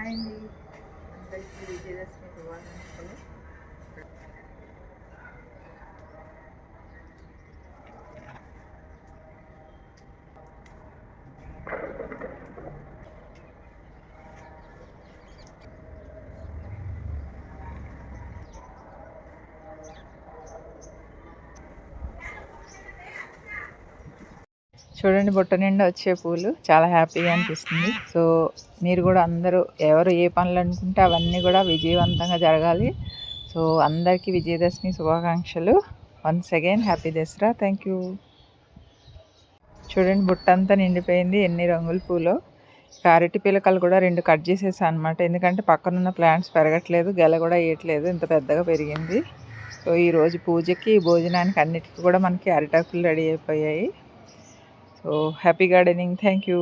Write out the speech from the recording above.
Hi అండి, అందరికీ విజయదశమి శుభాకాంక్షలు. చూడండి, బుట్ట నిండా వచ్చే పూలు చాలా హ్యాపీగా అనిపిస్తుంది. సో మీరు కూడా అందరూ ఎవరు ఏ పనులు అనుకుంటే అవన్నీ కూడా విజయవంతంగా జరగాలి. సో అందరికీ విజయదశమి శుభాకాంక్షలు. Once again happy Dasara. Thank you. చూడండి, బుట్ట అంతా నిండిపోయింది. ఎన్ని రంగుల పూలు. అరటి పిలకలు కూడా 2 కట్ చేసేసాను అనమాట. ఎందుకంటే పక్కనున్న ప్లాంట్స్ పెరగట్లేదు, గెల కూడా వేయట్లేదు, ఇంత పెద్దగా పెరిగింది. సో ఈరోజు పూజకి భోజనానికి అన్నిటికీ కూడా మనకి అరిటాకులు రెడీ అయిపోయాయి. So happy gardening. Thank you.